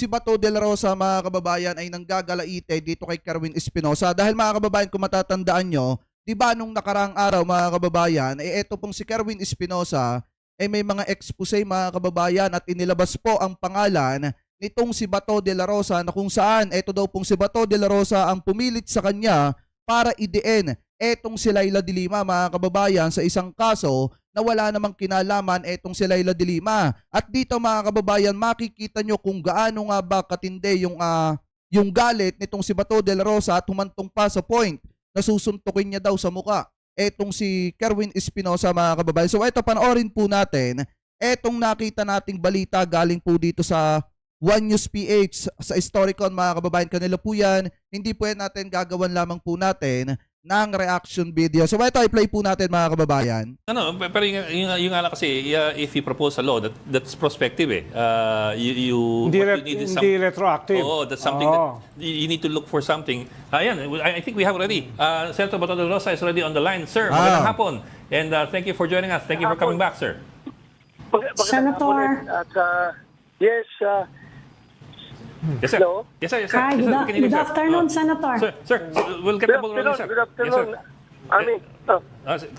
si Bato de la Rosa, mga kababayan, ay nanggagalaite dito kay Kerwin Espinosa. Dahil mga kababayan, kung matatandaan nyo, di ba nung nakaraang araw, mga kababayan, eto pong si Kerwin Espinosa, may mga expose, mga kababayan, at inilabas po ang pangalan nitong si Bato de la Rosa, na kung saan eto daw pong si Bato de la Rosa ang pumilit sa kanya para idiin etong si Leila de Lima, mga kababayan, sa isang kaso na wala namang kinalaman etong si Leila de Lima. At dito, mga kababayan, makikita nyo kung gaano nga ba katindi yung galit nitong si Bato de la Rosa, at humantong pa sa point na susuntukin niya daw sa muka etong si Kerwin Espinosa, mga kababayan. So ito, panoorin po natin etong nakita nating balita galing po dito sa One News PH sa Historicon, mga kababayan. Kanila po yan, hindi po yan natin gagawan lamang po natin ng reaction video. So ito, i-play po natin, mga kababayan. Ano, pero yung nga lang kasi, if you propose a law, that's prospective eh. Hindi, what you need is hindi retroactive. Oh, that's something that you need to look for something. Ayan, I think we have already. Senator Bato de la Rosa is already on the line. Sir, magandang hapon. And thank you for joining us. Thank you for coming back, sir. Senator. Yes, Yes, sir. Hello? Yes, sir. Yes, sir. Hi, Yes, sir. We can hear you, good sir. afternoon, Senator. Sir, we'll get the ball rolling, sir. Good Yes, afternoon. sir. Ami,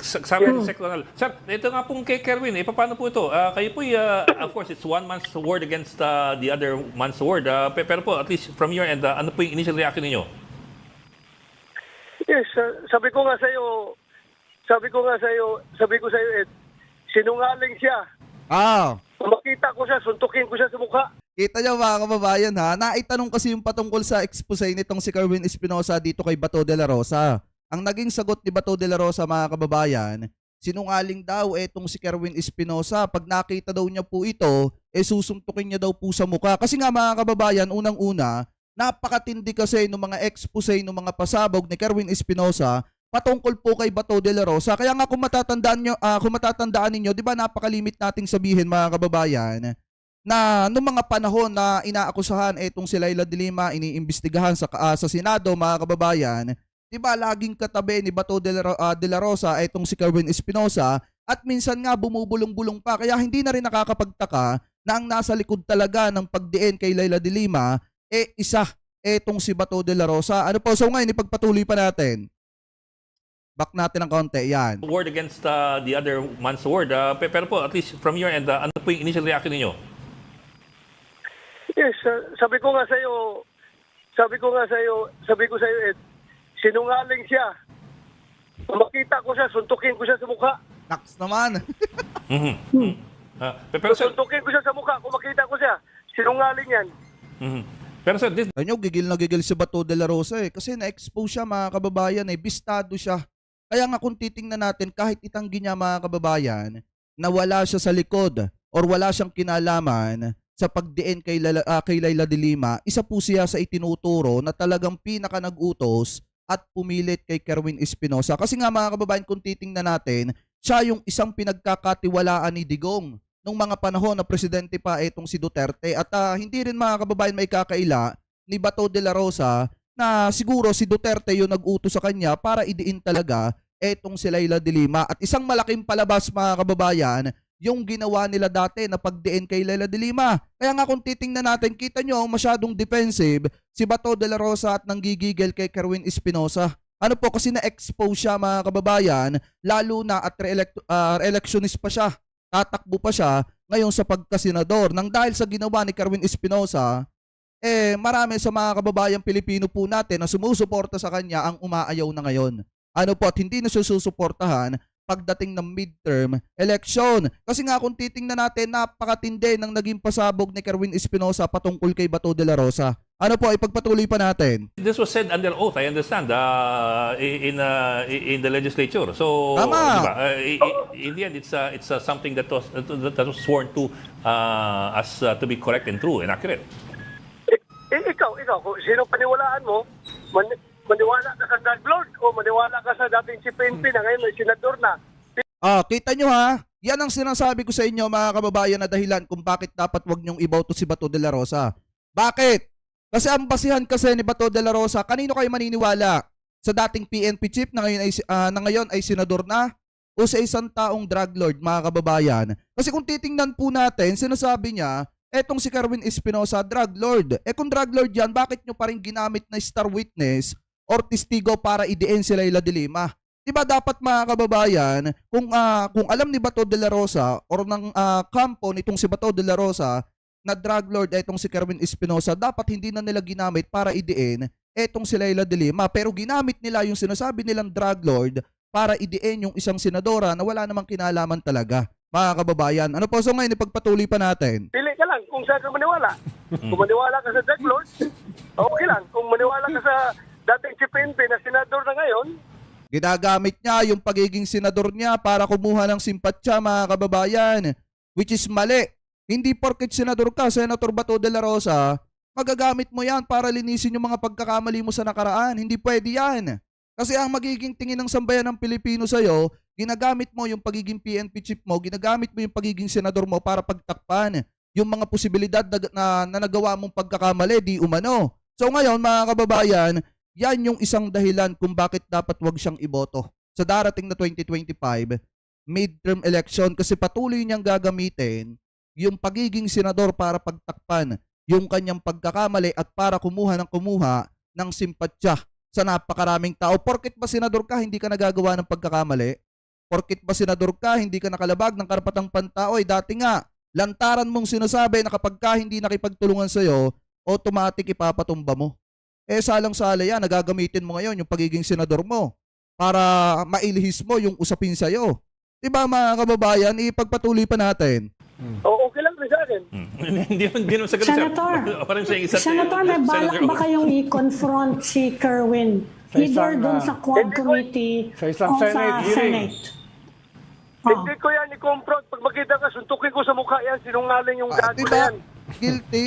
Sabi ni Sec. Ronald. Sir, ito nga pong kay Kerwin, paano po ito? Kayo po, of course, it's one man's word against the other man's word. Pero po, at least from your end, ano po yung initial reaction ninyo? yes, sabi ko sa iyo, sinungaling siya. Kung makita ko siya, suntukin ko siya sa mukha. Kita nyo, mga kababayan, ha? Naitanong kasi yung patungkol sa expose nitong si Kerwin Espinosa dito kay Bato de la Rosa. Ang naging sagot ni Bato de la Rosa, mga kababayan, sinungaling daw etong si Kerwin Espinosa. Pag nakita daw niya po ito, susuntukin niya daw po sa mukha. Kasi nga, mga kababayan, unang-una, napakatindi kasi ng mga expose ng mga pasabog ni Kerwin Espinosa patungkol po kay Bato de la Rosa. Kaya nga, kung matatandaan ninyo, di ba napakalimit nating sabihin, mga kababayan, na noong mga panahon na inaakusahan etong si Leila de Lima, iniimbestigahan sa Senado, mga kababayan, di ba laging katabi ni Bato de la Rosa etong si Kerwin Espinosa, at minsan nga bumubulong-bulong pa. Kaya hindi na rin nakakapagtaka na ang nasa likod talaga ng pagdiin kay Leila de Lima, isa etong si Bato de la Rosa. Ano po, so ngayon ipagpatuloy pa natin. Back natin ng konti, yan. Word against the other man's word. Pero po, at least from your end, ano po yung initial reaction ninyo? Yes, sabi ko sa iyo, sinungaling siya. Kung makita ko siya, suntukin ko siya sa mukha. Naks naman. Pero sir, Suntukin ko siya sa mukha kung makita ko siya. Sinungaling yan. pero sir, this Ano, gigil na gigil si Bato de la Rosa kasi na-expose siya, mga kababayan, bistado siya. Kaya nga kung titingnan natin, kahit itanggi niya, mga kababayan, na wala siya sa likod or wala siyang kinalaman sa pagdiin kay Leila de Lima, isa po siya sa itinuturo na talagang pinaka nag-utos at pumilit kay Kerwin Espinosa. Kasi nga, mga kababayan, kung titingnan natin, siya yung isang pinagkakatiwalaan ni Digong nung mga panahon na presidente pa itong si Duterte. At hindi rin, mga kababayan, may kakaila ni Bato de la Rosa na siguro si Duterte yung nag-utos sa kanya para idiin talaga etong si Leila de Lima. At isang malaking palabas, mga kababayan, yung ginawa nila dati na pagdiin kay Leila de Lima. Kaya nga kung titingnan natin, kita nyo masyadong defensive si Bato de la Rosa at nanggigigil kay Kerwin Espinosa. Ano po, kasi na-expose siya, mga kababayan, lalo na at re-electionist pa siya. Tatakbo pa siya ngayon sa pagkasenador. Nang dahil sa ginawa ni Kerwin Espinosa, marami sa mga kababayang Pilipino po natin na sumusuporta sa kanya ang umaayaw na ngayon. Ano po, at hindi na susuportahan pagdating ng midterm election. Kasi nga kung titingnan natin, napakatindi ng naging pasabog ni Kerwin Espinosa patungkol kay Bato de la Rosa. Ano po, ipagpatuloy pa natin. this was said under oath, I understand, in the legislature. So, Tama. diba, in the end, it's something that was sworn to as to be correct and true and accurate. Ikaw, kung sino paniwalaan mo, maniwala ka sa God Lord o maniwala ka sa dating si PNP na ngayon ay senador na. Kita nyo, ha? Yan ang sinasabi ko sa inyo, mga kababayan, na dahilan kung bakit dapat wag nyong iboto si Bato de la Rosa. Bakit? Kasi ang basihan kasi ni Bato de la Rosa, kanino kayo maniniwala? Sa dating PNP chief na ngayon ay senador na? O sa isang taong drug lord, mga kababayan? Kasi kung titingnan po natin, sinasabi niya etong si Kerwin Espinosa, drug lord. Kung drug lord yan, bakit nyo pa rin ginamit na star witness or testigo para idiin si Leila de Lima? Diba dapat mga kababayan, kung alam ni Bato de la Rosa or ng kampo nitong si Bato de la Rosa na drug lord etong si Kerwin Espinosa, dapat hindi na nila ginamit para idiin etong si Leila de Lima. Pero ginamit nila yung sinasabi nilang drug lord para idiin yung isang senadora na wala namang kinalaman talaga. Mga kababayan, ano po, so ngayon ipagpatuloy pa natin. Pili ka lang kung saan ka maniwala. Kung maniwala ka sa drug lord, okay lang. Kung maniwala ka sa dating si PNP na senador na ngayon, Ginagamit niya yung pagiging senador niya para kumuha ng simpatya, mga kababayan, which is mali. Hindi porket senador ka, Senator Bato de la Rosa, magagamit mo yan para linisin yung mga pagkakamali mo sa nakaraan. Hindi pwede yan. Kasi ang magiging tingin ng sambayan ng Pilipino sa'yo, ginagamit mo yung pagiging PNP chief mo, ginagamit mo yung pagiging senador mo para pagtakpan yung mga posibilidad na nagawa mong pagkakamali, di umano. So ngayon, mga kababayan, yan yung isang dahilan kung bakit dapat wag siyang iboto sa darating na 2025 midterm election, kasi patuloy niyang gagamitin yung pagiging senador para pagtakpan yung kanyang pagkakamali at para kumuha ng simpatya sa napakaraming tao. Porket ba senador ka, hindi ka nagagawa ng pagkakamali? Porket ba senador ka, hindi ka nakalabag ng karapatang pantao? Dati nga, lantaran mong sinasabi na kapag ka hindi nakipagtulungan sa'yo, automatic ipapatumba mo. Salang-sala yan, nagagamitin mo ngayon yung pagiging senador mo para mailihis mo yung usapin sa'yo. Diba mga kababayan, ipagpatuloy pa natin. okay lang rin sa akin. Hindi naman sa ganun, Senator, Parang sa isa, Senator, may balak ba kayong i-confront si Kerwin? Sa Either isang, dun sa Quad Hindi ko- Committee sa isang o sa Senate hearing. Senate? Hindi ko yan i-confront. Pag makita ka, suntukin ko sa mukha yan. Sinungaling yung gago na Diba? yan. Guilty.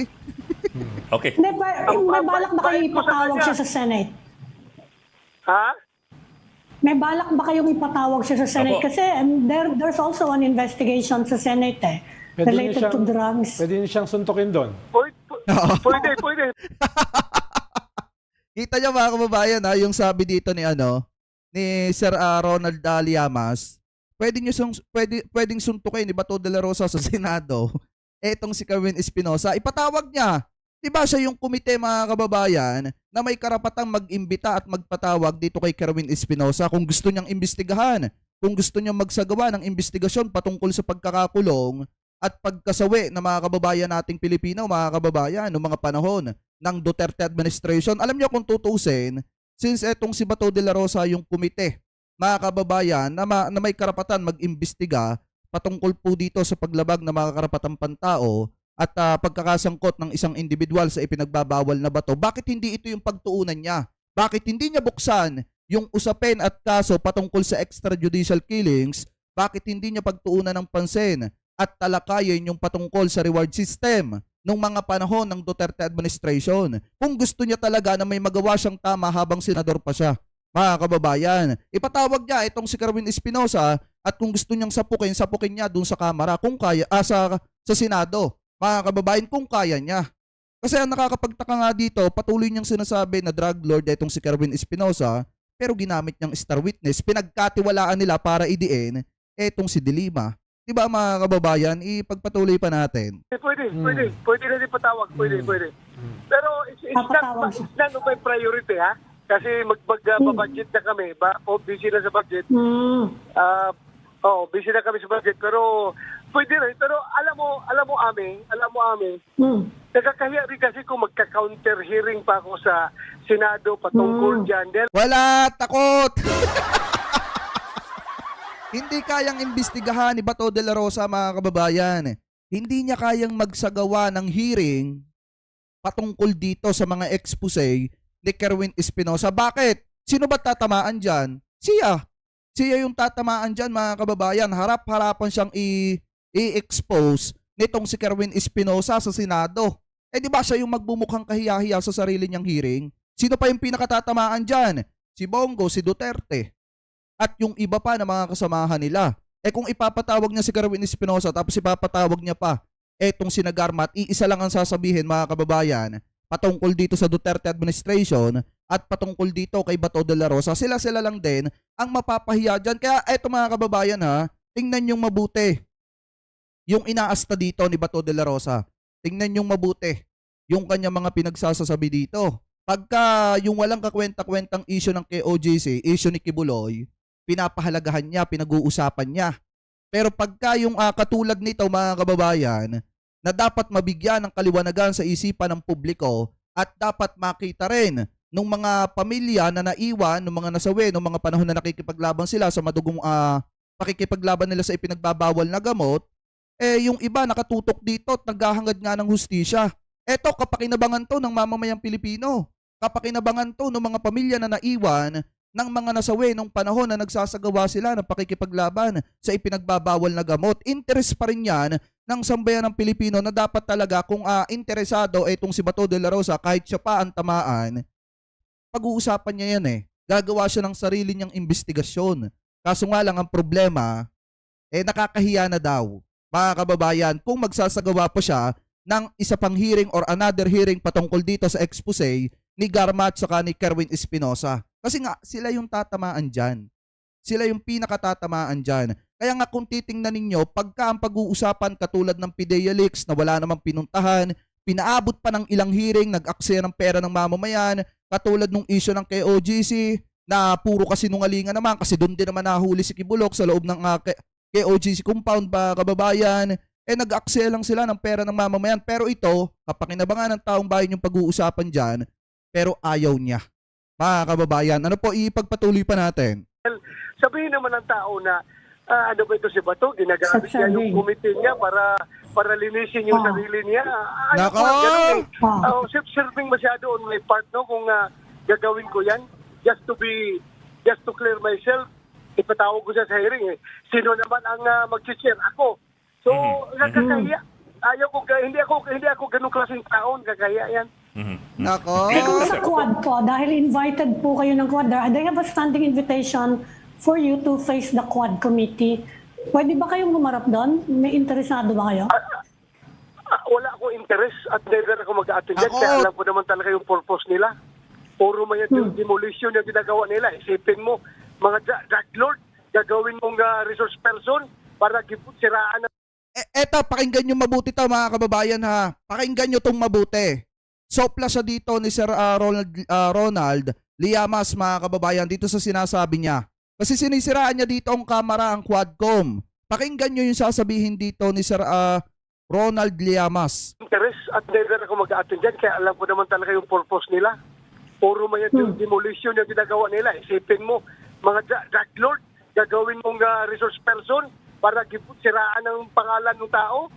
Okay. Hindi, may balak ba kayo bait mo sa ipatawag kanya. siya sa Senate? Ha? May balak ba kayong ipatawag siya sa Senate? Opo. Kasi there's also an investigation sa Senate related to drugs. Pwede niyo siyang suntukin doon. Pwede. Kita niyo mga kababayan, yung sabi dito ni ni Sir Ronald Aliamas, pwedeng suntukin ni Bato de la Rosa sa Senado. Etong si Kerwin Espinosa, ipatawag niya. Diba siya yung komite, mga kababayan, na may karapatang mag-imbita at magpatawag dito kay Kerwin Espinosa kung gusto niyang imbestigahan, kung gusto niyang magsagawa ng investigasyon patungkol sa pagkakakulong at pagkasawi ng mga kababayan nating Pilipino, mga kababayan, noong mga panahon ng Duterte administration. Alam niyo kung tutusin, since etong si Bato de la Rosa yung komite, mga kababayan, na may karapatan mag-imbestiga patungkol po dito sa paglabag ng mga karapatang pantao at pagkakasangkot ng isang individual sa ipinagbabawal na bato, bakit hindi ito yung pagtuunan niya? Bakit hindi niya buksan yung usapin at kaso patungkol sa extrajudicial killings? Bakit hindi niya pagtuunan ng pansin at talakayin yung patungkol sa reward system nung mga panahon ng Duterte administration? Kung gusto niya talaga na may magawa siyang tama habang senador pa siya, mga kababayan, ipatawag niya itong si Kerwin Espinosa at kung gusto niyang sapukin niya dun sa Kamara, kung kaya, sa Senado, mga kababayan, kung kaya niya. Kasi ang nakakapagtaka nga dito, patuloy niyang sinasabi na drug lord itong si Kerwin Espinosa, pero ginamit niyang star witness, pinagkatiwalaan nila para idiin etong si De Lima. Diba mga kababayan, ipagpatuloy pa natin. Pwede na din patawag. Pwede. Pero it's Papatawag siya. not my priority, ha? Kasi mag-budget na kami. Busy na sa budget. Busy na kami sa budget. Pero pwede rin. Pero alam mo, Ami, nakakahiya rin kasi kung magka-counter hearing pa ako sa Senado patungkol dyan. Dahil Wala, takot! Hindi kayang imbestigahan ni Bato de la Rosa, mga kababayan. Hindi niya kayang magsagawa ng hearing patungkol dito sa mga expose ni Kerwin Espinosa. Bakit? Sino ba tatamaan dyan? Siya. Siya yung tatamaan dyan, mga kababayan. Harap-harapan siyang i-expose nitong si Kerwin Espinosa sa Senado. Di ba siya yung magbumukhang kahiya-hiya sa sarili niyang hearing? Sino pa yung pinakatatamaan dyan? Si Bongo, si Duterte. At yung iba pa na mga kasamahan nila. Kung ipapatawag niya si Kerwin Espinosa tapos ipapatawag niya pa etong si Nagarmat, iisa lang ang sasabihin, mga kababayan, patungkol dito sa Duterte administration at patungkol dito kay Bato de la Rosa. Sila lang din ang mapapahiya dyan. Kaya eto, mga kababayan, tingnan yung mabuti yung inaasta dito ni Bato de la Rosa. tingnan yung mabuti yung kanya mga pinagsasasabi dito. Pagka yung walang kakwenta-kwentang issue ng KOJC, issue ni Kibuloy, pinapahalagahan niya, pinag-uusapan niya. Pero pagka yung katulad nito mga kababayan, na dapat mabigyan ng kaliwanagan sa isipan ng publiko at dapat makita rin ng mga pamilya na naiwan, ng mga nasawi, ng mga panahon na nakikipaglaban sila sa madugong pakikipaglaban nila sa ipinagbabawal na gamot, yung iba nakatutok dito at naghahangad nga ng hustisya. Eto, kapakinabangan to ng mamamayang Pilipino. Kapakinabangan to ng mga pamilya na naiwan ng mga nasawi nung panahon na nagsasagawa sila ng pakikipaglaban sa ipinagbabawal na gamot. Interest pa rin yan ng sambayan ng Pilipino na dapat talaga kung interesado itong si Bato de la Rosa, kahit siya pa ang tamaan, pag-uusapan niya yan Gagawa siya ng sarili niyang investigasyon. Kaso nga lang ang problema, nakakahiya na daw, mga kababayan, kung magsasagawa pa siya ng isa pang hearing or another hearing patungkol dito sa expose ni Garma at saka ni Kerwin Espinosa. Kasi nga, sila yung tatamaan dyan. Sila yung pinakatatamaan dyan. Kaya nga kung titingnan ninyo, pagka ang pag-uusapan katulad ng PIDEA leaks na wala namang pinuntahan, pinaabot pa ng ilang hearing, nag-aksaya ng pera ng mamamayan, katulad nung issue ng KOGC, na puro kasinungalingan naman kasi doon din naman nahuli si Kibulok sa loob ng KOGC compound ba kababayan, nag-aksaya lang sila ng pera ng mamamayan. Pero ito, kapakinabangan ng taong bayan yung pag-uusapan dyan, pero ayaw niya. Mga kababayan, ano po, ipagpatuloy pa natin. Sabihin naman ng tao na ano ba ito si Bato, ginagamit niya yung committee niya para linisin yung sarili niya. Nako! Self-serving masyado on my part, no? Kung gagawin ko yan, just to clear myself, ipatawag ko siya sa hearing Sino naman ang mag-share? Ako. So, nakakahiya. Hindi ako ganung klaseng taon, kakahiya yan. Nako! Kung sa quad po, dahil invited po kayo ng quad, they have a standing invitation for you to face the quad committee. Pwede ba kayong humarap doon? May interesado ba kayo? Wala akong interest at never ako mag-attend dyan. Kaya alam ko naman talaga yung purpose nila. Puro may demolition yung ginagawa nila. Isipin mo, mga drug lord, gagawin mong resource person para siraan. Eto, pakinggan nyo mabuti to mga kababayan ha. Pakinggan nyo tong mabuti. Sopla siya dito ni Sir Ronald Liamas mga kababayan dito sa sinasabi niya. Kasi sinisiraan niya dito ang kamera, ang Quadcom. Pakinggan nyo yung sasabihin dito ni Sir Ronald Liamas. Interest at never ako mag-attend dyan. Kaya alam ko naman talaga yung purpose nila. Puro may demolition yung ginagawa nila. Isipin mo, mga drug lord, gagawin mong resource person para siraan ang pangalan ng tao.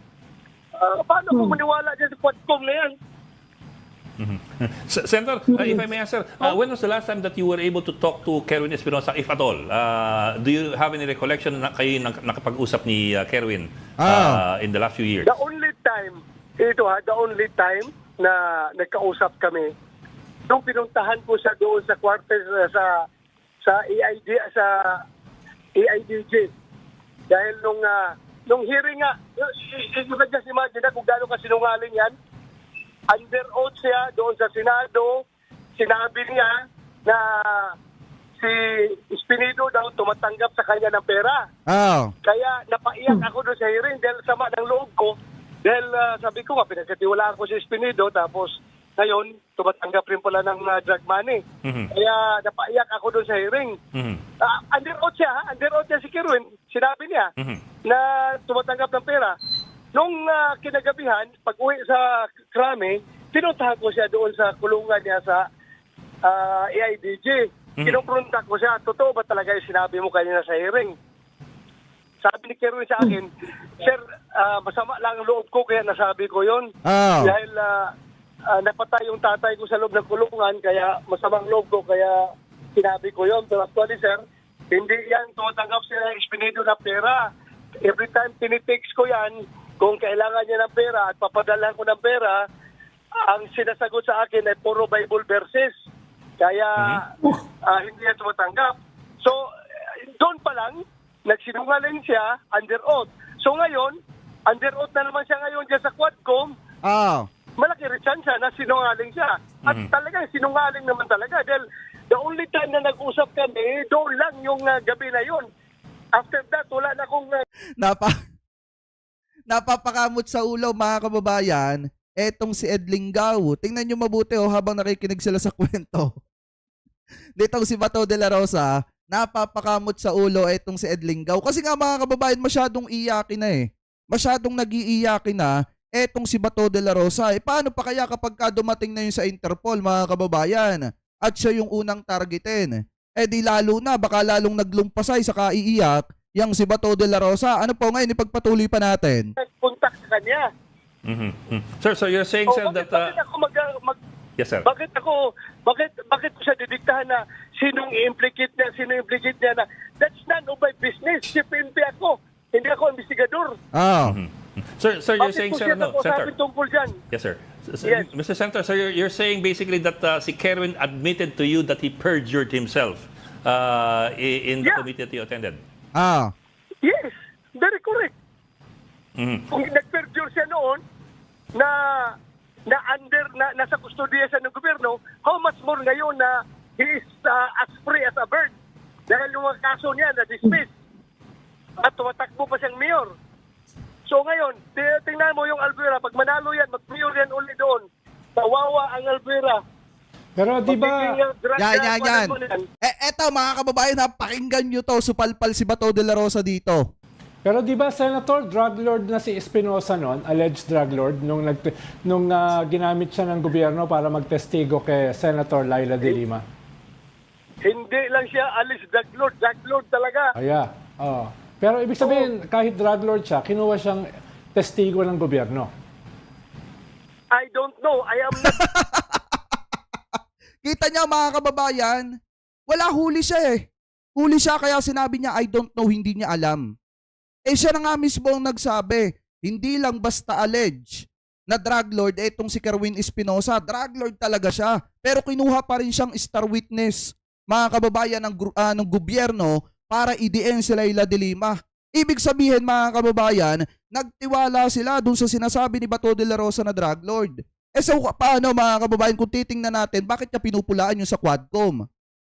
Paano ko maniwala dyan sa Quadcom na yan? Senator, if I may ask, sir, when was the last time that you were able to talk to Kerwin Espinosa, if at all? Do you have any recollection na kayo nakapag-usap ni Kerwin in the last few years? The only time na nagkausap kami, nung pinuntahan ko siya doon sa quarters sa EIDG. Dahil nung hearing nga, you can just imagine na kung gaano kasinungaling yan. Under oath siya doon sa Senado, sinabi niya na si Espinido daw tumatanggap sa kanya ng pera. Kaya napaiyak ako doon sa hearing dahil sama ng loob ko. Dahil sabi ko, pinagkatiwalaan ko si Espinido, tapos ngayon, tumatanggap rin pala ng drug money. Kaya napaiyak ako doon sa hearing. Under oath siya si Kerwin. Sinabi niya na tumatanggap ng pera. Nung kinagabihan, pag-uwi sa Krame, pinuntahan ko siya doon sa kulungan niya sa AIDG. Kinumpronta ko siya, totoo ba talaga yung sinabi mo kanina sa hearing? Sabi ni Kerwin sa akin, Sir, masama lang ang loob ko kaya nasabi ko yon. Dahil napatay yung tatay ko sa loob ng kulungan, kaya masamang loob ko kaya sinabi ko yon. Pero actually, sir, hindi yan tumatanggap sila ng Espinido na pera. Every time tinitext ko yan, kung kailangan niya ng pera at papadala ko ng pera, ang sinasagot sa akin ay puro Bible verses. Kaya hindi niya tumatanggap. So, doon pa lang, nagsinungaling siya under oath. So ngayon, under oath na naman siya ngayon dyan sa Quadcom. Malaki rin siya na sinungaling siya. At talaga, sinungaling naman talaga. Dahil the only time na nag-usap kami, doon lang yung gabi na yun. After that, wala na akong... Napapakamot sa ulo mga kababayan etong si Ed Linggau. Tingnan nyo mabuti habang nakikinig sila sa kwento. Ditong si Bato de la Rosa, napapakamot sa ulo etong si Ed Linggau. Kasi nga mga kababayan, masyadong iyakin na eh. Masyadong nag-iiyakin na etong si Bato de la Rosa. Paano pa kaya kapag dumating na yun sa Interpol mga kababayan at siya yung unang targetin? Di lalo na, baka lalong naglumpasay sa kaiiyak yang si Bato de la Rosa. Ano po ngayon, ipagpatuloy pa natin. Nagpuntak sa kanya. Sir, so you're saying, sir, that... Bakit ako yes, sir. bakit ko siya didiktahan na sinong i-implicate niya na that's none of my business. Si PNP ako. Hindi ako investigador. Sir, you're Bakit saying, ko sir, siya no, Senator. sabi tungkol dyan? Yes, sir. Yes. Mr. Senator, so you're saying basically that si Kerwin admitted to you that he perjured himself in the Yeah. committee that you attended. Yes, very correct. Kung nag-perjure siya noon na nasa kustodiya siya ng gobyerno, how much more ngayon na he is as free as a bird dahil yung mga kaso niya na-dismiss at tumatakbo pa siyang mayor. So ngayon, tingnan mo yung Albuera, pag manalo yan, mag-mayor yan uli doon. Tawawa ang Albuera. Pero di ba, Yan. Eto mga kababayan, pakinggan nyo to, supalpal si Bato de la Rosa dito. pero di ba Senator, drug lord na si Espinosa noon, alleged drug lord, nung ginamit siya ng gobyerno para magtestigo kay Senator Laila de Lima? Hindi lang siya alis drug lord talaga. Pero ibig sabihin, kahit drug lord siya, kinuha siyang testigo ng gobyerno. I don't know. I am not. Kita niya mga kababayan, wala huli siya eh. Huli siya kaya sinabi niya, I don't know, hindi niya alam. Siya na nga mismo ang nagsabi, hindi lang basta allege na drug lord, etong si Kerwin Espinosa, drug lord talaga siya. Pero kinuha pa rin siyang star witness, mga kababayan ng gobyerno para i-DN si Laila de Lima. Ibig sabihin mga kababayan, nagtiwala sila dun sa sinasabi ni Bato de la Rosa na drug lord. So paano mga kababayan kung titingnan natin, bakit niya pinupulaan yung sa Quadcom?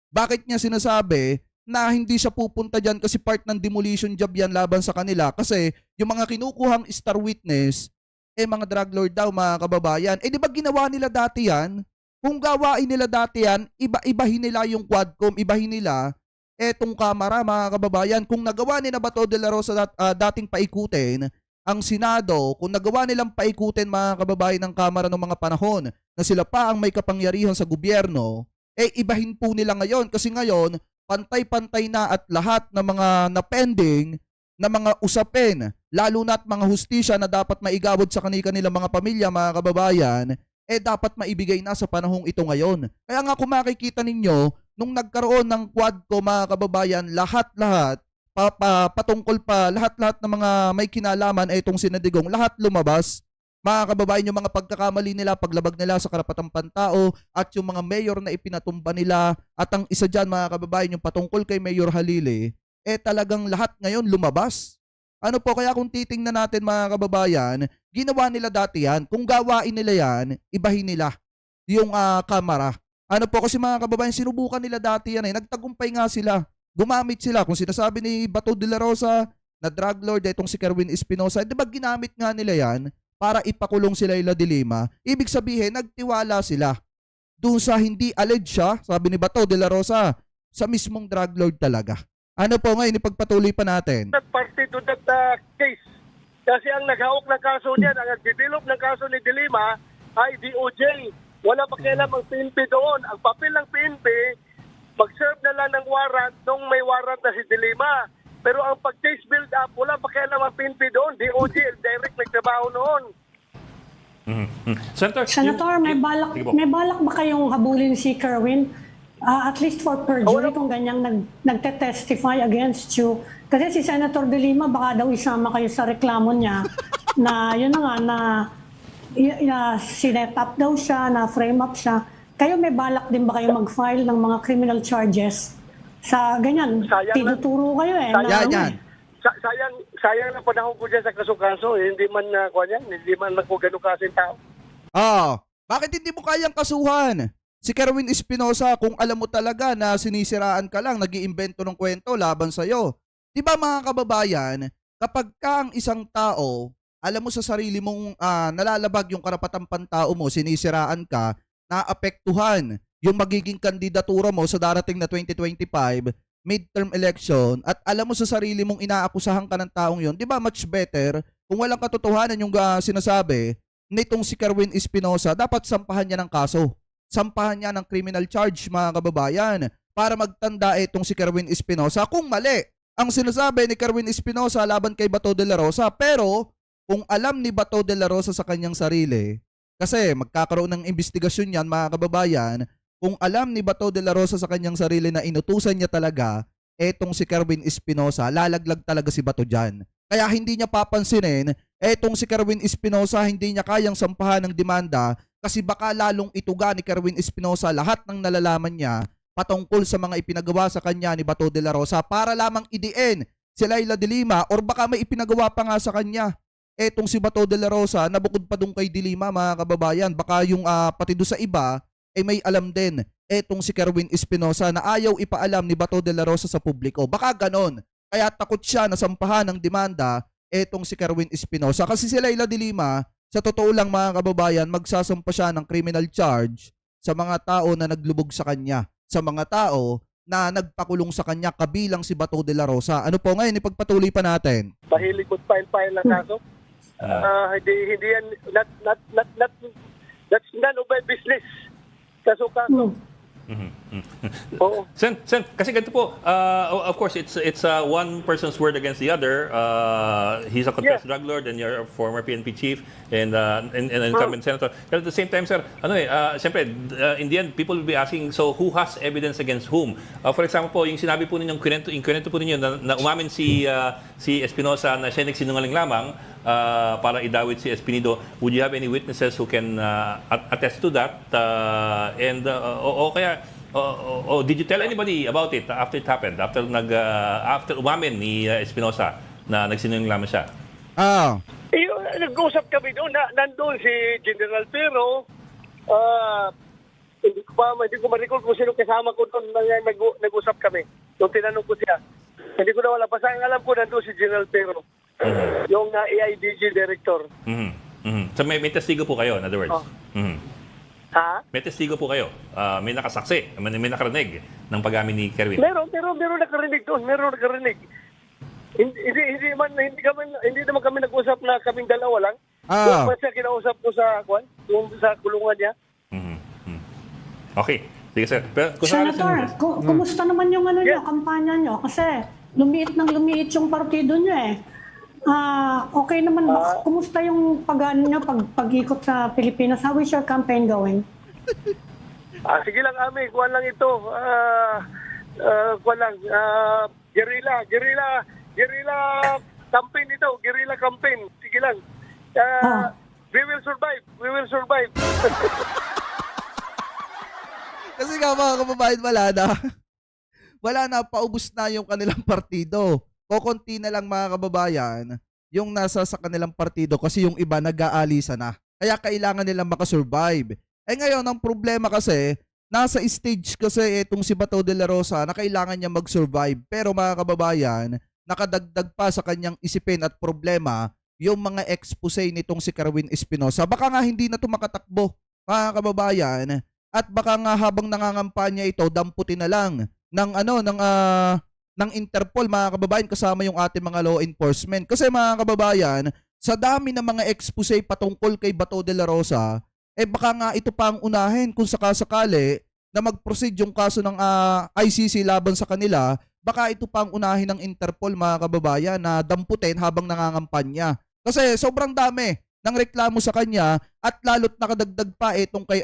Bakit niya sinasabi na hindi siya pupunta dyan kasi part ng demolition job yan laban sa kanila? Kasi yung mga kinukuhang star witness, mga drug lord daw mga kababayan. Di ba ginawa nila dati yan? Kung gawain nila dati yan, ibahin nila yung Quadcom, ibahin nila etong kamera mga kababayan. Kung nagawa nila Bato de la Rosa dating paikutin ang Senado, kung nagawa nilang paikutin mga kababayan ng kamera ng mga panahon na sila pa ang may kapangyarihan sa gobyerno, ibahin po nila ngayon kasi ngayon pantay-pantay na at lahat ng mga napending na mga usapin, lalo na at mga hustisya na dapat maigawad sa kanilang mga pamilya mga kababayan, dapat maibigay na sa panahong ito ngayon. Kaya nga kung makikita ninyo, nung nagkaroon ng Quadcom mga kababayan, lahat-lahat, patungkol pa, lahat-lahat ng mga may kinalaman itong sinadigong, lahat lumabas. Mga kababayan, yung mga pagkakamali nila, paglabag nila sa karapatang pantao, at yung mga mayor na ipinatumba nila, at ang isa dyan mga kababayan, yung patungkol kay Mayor Halili, talagang lahat ngayon lumabas. Ano po, kaya kung titingnan natin mga kababayan, ginawa nila dati yan. Kung gawain nila yan, ibahin nila yung kamera. Ano po, kasi mga kababayan, sinubukan nila dati yan. Nagtagumpay nga sila. Gumamit sila. Kung sinasabi ni Bato de la Rosa na drug lord itong si Kerwin Espinosa, di ba ginamit nga nila yan para ipakulong si Laila de Lima? Ibig sabihin, nagtiwala sila doon sa hindi alleged siya, sabi ni Bato de la Rosa, sa mismong drug lord talaga. Ano po ngayon, ipagpatuloy pa natin. That party to that case. Kasi ang naghawak ng kaso niyan, ang nag-develop ng kaso ni De Lima ay DOJ. Wala pa kailan ang PNP doon. Ang papel ng PNP, mag-serve na lang ng warrant nung may warrant na si De Lima. Pero ang pag-case build up, wala pa kailan ang PNP doon. DOJ, direct nagtrabaho noon. Senator, may balak ba kayong habulin si Kerwin? At least for perjury kung ganyang nagte-testify against you. Kasi si Senator De Lima baka daw isama kayo sa reklamo niya na yun na nga na sinet up daw siya, na frame up siya. Kayo may balak din ba kayo mag-file ng mga criminal charges sa ganyan? Tinuturo kayo Sayang na panahon ko dyan sa kaso-kaso. Hindi man hindi man ako ganun kasing tao. Bakit hindi mo kayang kasuhan si Kerwin Espinosa kung alam mo talaga na sinisiraan ka lang, nag-iimbento ng kwento laban sa'yo? Di ba mga kababayan, kapag ka ang isang tao alam mo sa sarili mong nalalabag yung karapatang pantao mo, sinisiraan ka, naapektuhan yung magiging kandidatura mo sa darating na 2025 midterm election at alam mo sa sarili mong inaakusahan ka ng taong yon, di ba much better kung walang katotohanan yung sinasabi nitong si Kerwin Espinosa, dapat sampahan niya ng kaso. Sampahan niya ng criminal charge, mga kababayan, para magtanda itong si Kerwin Espinosa kung mali ang sinasabi ni Kerwin Espinosa laban kay Bato de la Rosa. Pero kung alam ni Bato de la Rosa sa kanyang sarili, kasi magkakaroon ng investigasyon yan, mga kababayan, kung alam ni Bato de la Rosa sa kanyang sarili na inutusan niya talaga etong si Kerwin Espinosa, lalaglag talaga si Bato dyan. Kaya hindi niya papansinin etong si Kerwin Espinosa, hindi niya kayang sampahan ng demanda kasi baka lalong ituga ni Kerwin Espinosa lahat ng nalalaman niya patungkol sa mga ipinagawa sa kanya ni Bato de la Rosa para lamang idiin si Leila de Lima, or baka may ipinagawa pa nga sa kanya etong si Bato de la Rosa na bukod pa dun kay de Lima, mga kababayan, baka yung pati doon sa iba may alam din etong si Kerwin Espinosa na ayaw ipaalam ni Bato de la Rosa sa publiko. Baka ganon. Kaya takot siya na sampahan ng demanda etong si Kerwin Espinosa. Kasi si Leila de Lima, sa totoo lang, mga kababayan, magsasampa siya ng criminal charge sa mga tao na naglubog sa kanya, sa mga tao na nagpakulong sa kanya, kabilang si Bato de la Rosa. Ano po ngayon, ipagpatuloy pa natin. Pahilig ko file lang kaso. Hindi yan, that's none of my business. Kaso. Oo. Sen, kasi ganito po, of course, it's one person's word against the other. He's a confessed drug lord and you're a former PNP chief and incumbent senator. But at the same time, sir, siyempre, in the end, people will be asking, so who has evidence against whom? For example po, yung sinabi po ninyong kwento po ninyo na umamin si Espinosa na siya nagsinungaling lamang para idawit si Espinido. Would you have any witnesses who can attest to that? Did you tell anybody about it after it happened? After umamin ni Espinosa na nagsinungaling lamang siya? Nag-usap kami doon. Nandun si General Pero. Hindi ko ma-recall kung sino kasama ko doon nag-usap kami. Nung tinanong ko siya. Hindi ko na wala. Basta ang alam ko nandun si General Pero. Yung AIDG director. So may testigo po kayo, in other words? Ha? May testigo po kayo? May nakasaksi? May nakarinig ng pag-amin ni Kerwin? Meron nakarinig doon. Meron nakarinig. Hindi naman kami nag-usap na kaming dalawa lang. Doon pa siya kinausap ko sa kulungan niya. Okay. Sige, sir. Pero, Senator, kumusta naman yung kampanya nyo? Kasi lumiit yung partido nyo eh. Okay naman ba? Kumusta yung pag-ikot sa Pilipinas? How is your campaign going? Sige lang, Ami. Kuwan lang ito. Guerrilla campaign ito. Guerrilla campaign. Sige lang. We will survive. Kasi nga, mga kababayan, wala na, paubos na yung kanilang partido. Kokonti na lang, mga kababayan, yung nasa sa kanilang partido kasi yung iba nag-aalisa na. Kaya kailangan nilang makasurvive. Ngayon, ang problema kasi, nasa stage kasi itong si Bato de la Rosa na kailangan niya mag-survive. Pero mga kababayan, nakadagdag pa sa kanyang isipin at problema yung mga expose nitong si Kerwin Espinosa. Baka nga hindi na ito makatakbo, mga kababayan. At baka nga habang nangangampanya ito, damputin na lang ng Interpol, mga kababayan, kasama yung ating mga law enforcement. Kasi mga kababayan, sa dami ng mga expose patungkol kay Bato de la Rosa, baka nga ito pa ang unahin kung sakasakali na mag-proceed yung kaso ng ICC laban sa kanila, baka ito pa ang unahin ng Interpol, mga kababayan, na damputin habang nangangampanya. Kasi sobrang dami ng reklamo sa kanya at lalo't nakadagdag pa itong kay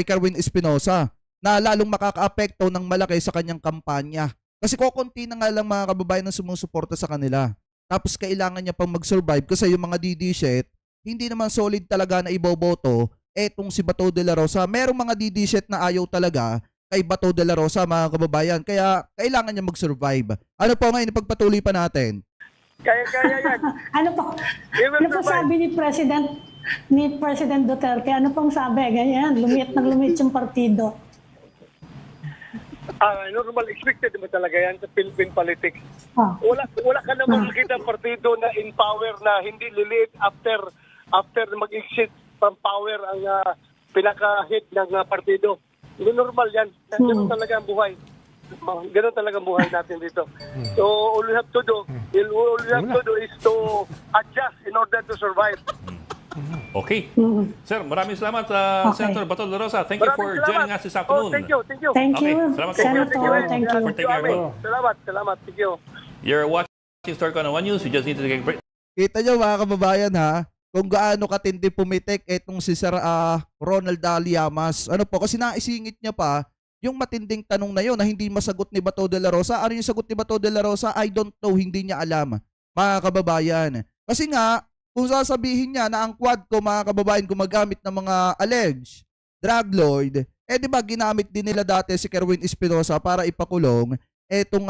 Kerwin Espinosa na lalong makakaapekto ng malaki sa kanyang kampanya. Kasi kokonti na nga lang, mga kababayan, ng sumusuporta sa kanila. Tapos kailangan niya pang mag-survive kasi yung mga DD-shit, hindi naman solid talaga na iboboto etong si Bato de la Rosa. Merong mga DD-shit na ayaw talaga kay Bato de la Rosa, mga kababayan. Kaya kailangan niya mag-survive. Ano po ngayon, ipagpatuloy pa natin? Kaya yan. Ano po sabi ni President Duterte? Ano pong sabi? Ganyan, lumiit yung partido. Normal, expected naman talaga yan sa Philippine politics. Ah. Wala ka namang makita partido na in power na hindi lilit after mag-exit from power ang pinaka-head ng partido. Normal yan. Ganun talaga ang buhay. Ganun talaga ang buhay natin dito. So all we have to do is to adjust in order to survive. Okay. Sir, maraming salamat, Okay. Senator Bato de la Rosa. Thank you for Maraming joining salamat. us this afternoon. Thank you. Thank Okay, you, salamat po. Senator. Thank you. For taking our call. Salamat. Thank you. You're watching Storycon on One News. We just need to take a break. Kita nyo mga kababayan ha, kung gaano katindi pumitik etong si Sir Ronald Aliamas. Ano po, kasi naisingit niya pa yung matinding tanong na yun na hindi masagot ni Bato de la Rosa. Ano yung sagot ni Bato de la Rosa? I don't know, hindi niya alam. Mga kababayan. Kasi nga, kung sasabihin niya na ang Quadcom, mga kababayan, gumagamit ng mga alleged drug lord, di ba ginamit din nila dati si Kerwin Espinosa para ipakulong etong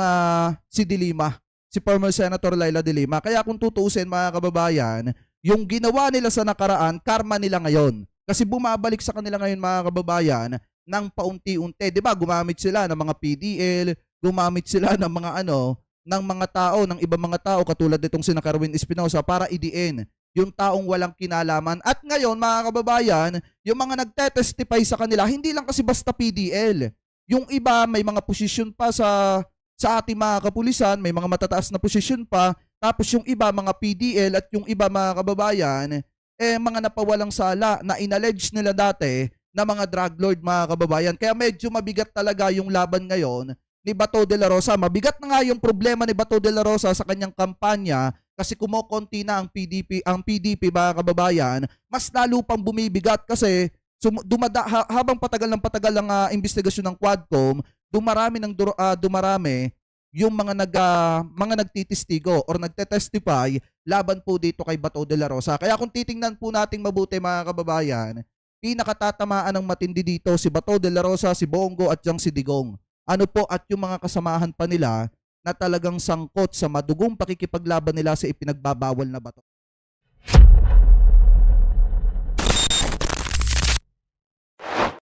si De Lima, si former Senator Laila De Lima. Kaya kung tutuusin mga kababayan, yung ginawa nila sa nakaraan, karma nila ngayon. Kasi bumabalik sa kanila ngayon mga kababayan ng paunti-unti. Di ba gumamit sila ng mga PDL, gumamit sila ng mga ng mga tao, ng ibang mga tao katulad nitong si Kerwin Espinosa para idiin yung taong walang kinalaman. At ngayon, mga kababayan, yung mga nagtetestify sa kanila, hindi lang kasi basta PDL. Yung iba, may mga posisyon pa sa ating mga kapulisan, may mga matataas na posisyon pa. Tapos yung iba, mga PDL at yung iba, mga kababayan, mga napawalang sala na inallege nila dati na mga drug lord, mga kababayan. Kaya medyo mabigat talaga yung laban ngayon ni Bato de la Rosa. Mabigat na nga yung problema ni Bato de la Rosa sa kanyang kampanya kasi kumokonti na ang PDP mga kababayan, mas lalo pang bumibigat kasi habang patagal ang investigasyon ng Quadcom, dumarami yung mga nagtitistigo or nagtetestify laban po dito kay Bato de la Rosa. Kaya kung titingnan po nating mabuti mga kababayan, pinakatatamaan ng matindi dito si Bato de la Rosa, si Bongo at yung si Digong. Ano po at yung mga kasamahan pa nila na talagang sangkot sa madugong pakikipaglaban nila sa ipinagbabawal na bato.